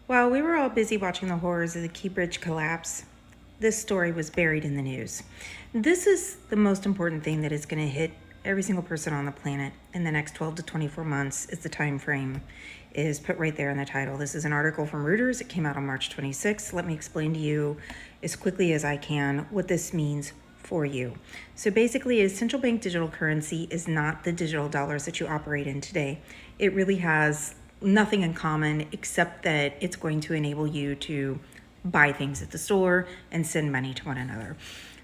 While we were all busy watching the horrors of the Key Bridge collapse, this story was buried in the news. This is the most important thing that is going to hit every single person on the planet in the next 12 to 24 months is the time frame is put right there in the title. This is an article from Reuters. It came out on March 26th. Let me explain to you as quickly as I can what this means for you. So basically, a central bank digital currency is not the digital dollars that you operate in today. It really has nothing in common except that it's going to enable you to buy things at the store and send money to one another.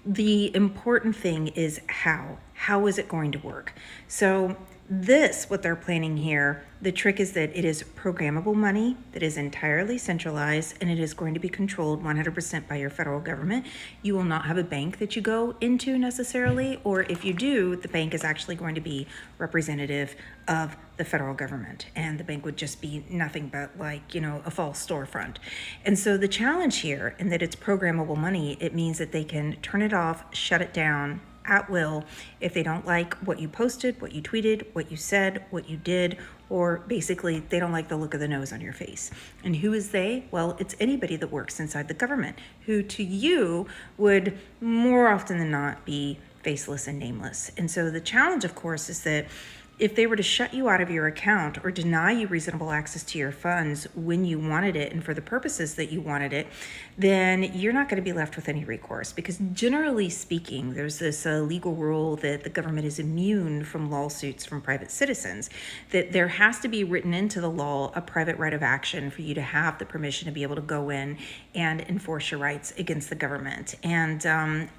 The important thing is how. How is it going to work? So what they're planning here, the trick is that it is programmable money that is entirely centralized, and it is going to be controlled 100% by your federal government. You will not have a bank that you go into necessarily, or if you do, the bank is actually going to be representative of the federal government, and the bank would just be nothing but a false storefront. And so the challenge here, in that it's programmable money, it means that they can turn it off, shut it down at will if they don't like what you posted, what you tweeted, what you said, what you did, or basically they don't like the look of the nose on your face. And who is they? Well, it's anybody that works inside the government, who to you would more often than not be faceless and nameless. And so the challenge, of course, is that if they were to shut you out of your account or deny you reasonable access to your funds when you wanted it and for the purposes that you wanted it, then you're not going to be left with any recourse, because generally speaking, there's this legal rule that the government is immune from lawsuits from private citizens, that there has to be written into the law a private right of action for you to have the permission to be able to go in and enforce your rights against the government. And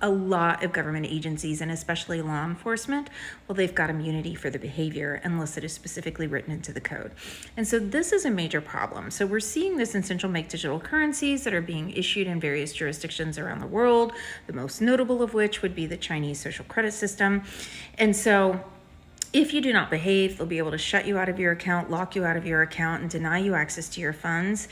a lot of government agencies, and especially law enforcement, well, they've got immunity for the behavior unless it is specifically written into the code. And so this is a major problem. So we're seeing this in central bank digital currencies that are being issued in various jurisdictions around the world, the most notable of which would be the Chinese social credit system. And so if you do not behave, they'll be able to shut you out of your account, lock you out of your account, and deny you access to your funds.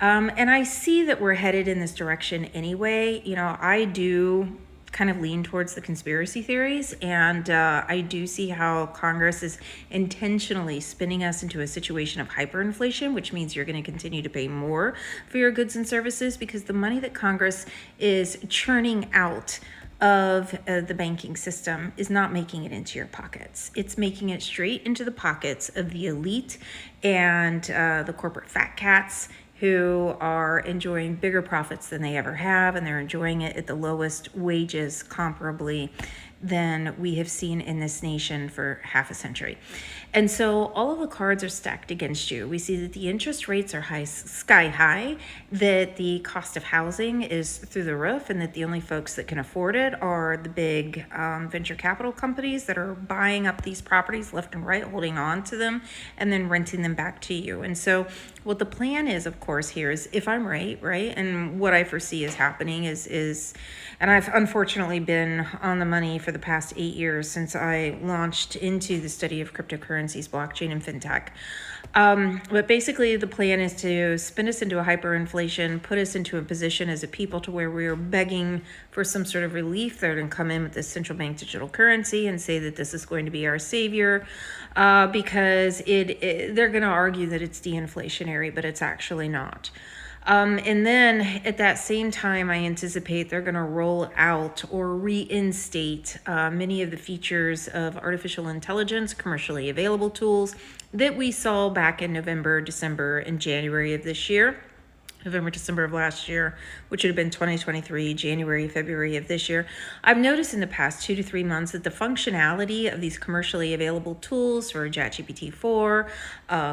And I see that we're headed in this direction anyway. I do kind of lean towards the conspiracy theories, and I do see how Congress is intentionally spinning us into a situation of hyperinflation, which means you're going to continue to pay more for your goods and services, because the money that Congress is churning out of the banking system is not making it into your pockets. It's making it straight into the pockets of the elite and the corporate fat cats, who are enjoying bigger profits than they ever have, and they're enjoying it at the lowest wages comparably than we have seen in this nation for half a century. And so all of the cards are stacked against you. We see that the interest rates are sky high, that the cost of housing is through the roof, and that the only folks that can afford it are the big venture capital companies that are buying up these properties left and right, holding on to them, and then renting them back to you. And so what the plan is, of course, here is, if I'm right, and what I foresee is happening is, and I've unfortunately been on the money for the past 8 years since I launched into the study of cryptocurrencies, blockchain, and fintech. But basically the plan is to spin us into a hyperinflation, put us into a position as a people to where we're begging for some sort of relief. They're going to come in with this central bank digital currency and say that this is going to be our savior, because they're going to argue that it's de-inflationary, but it's actually not. And then at that same time, I anticipate they're going to roll out or reinstate many of the features of artificial intelligence, commercially available tools that we saw back in November, December, and January of this year. November, December of last year, which would have been 2023, January, February of this year. I've noticed in the past 2 to 3 months that the functionality of these commercially available tools for ChatGPT-4,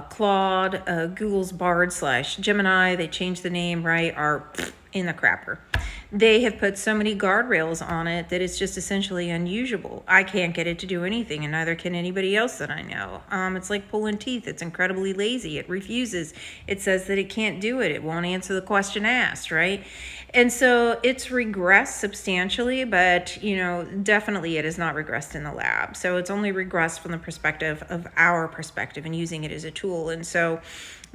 Claude, Google's Bard/Gemini, they changed the name, are in the crapper. They have put so many guardrails on it that it's just essentially unusable. I can't get it to do anything, and neither can anybody else that I know. It's like pulling teeth. It's incredibly lazy. It refuses. It says that it can't do it. It won't answer the question asked, right? And so it's regressed substantially, but definitely it has not regressed in the lab. So it's only regressed from the perspective of our perspective and using it as a tool. And so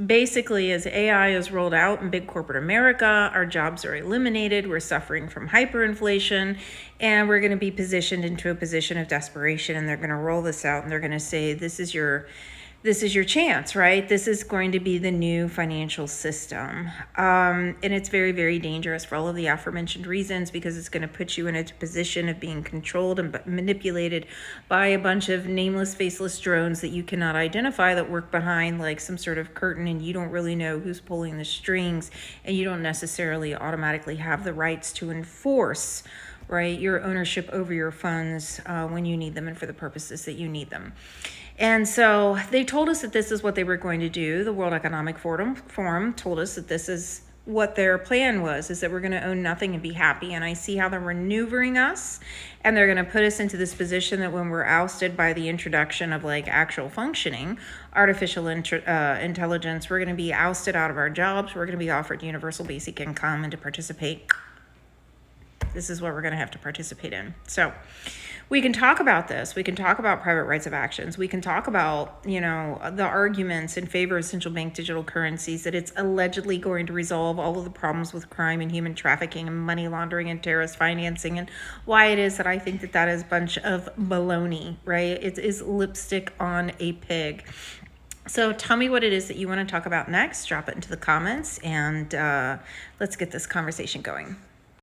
basically, as AI is rolled out in big corporate America, our jobs are eliminated. We're suffering from hyperinflation, and we're going to be positioned into a position of desperation. And they're going to roll this out, and they're going to say, this is your this is your chance, right? This is going to be the new financial system. And it's very, very dangerous for all of the aforementioned reasons, because it's going to put you in a position of being controlled and manipulated by a bunch of nameless, faceless drones that you cannot identify, that work behind like some sort of curtain, and you don't really know who's pulling the strings, and you don't necessarily automatically have the rights to enforce, right, your ownership over your funds when you need them and for the purposes that you need them. And so they told us that this is what they were going to do. The World Economic Forum told us that this is what their plan was, is that we're going to own nothing and be happy. And I see how they're maneuvering us, and they're going to put us into this position that when we're ousted by the introduction of like actual functioning artificial intelligence, we're going to be ousted out of our jobs. We're going to be offered universal basic income, and to participate, this is what we're going to have to participate in. So we can talk about this. We can talk about private rights of actions. We can talk about, the arguments in favor of central bank digital currencies, that it's allegedly going to resolve all of the problems with crime and human trafficking and money laundering and terrorist financing, and why it is that I think that is a bunch of baloney, right? It is lipstick on a pig. So tell me what it is that you want to talk about next. Drop it into the comments, and let's get this conversation going.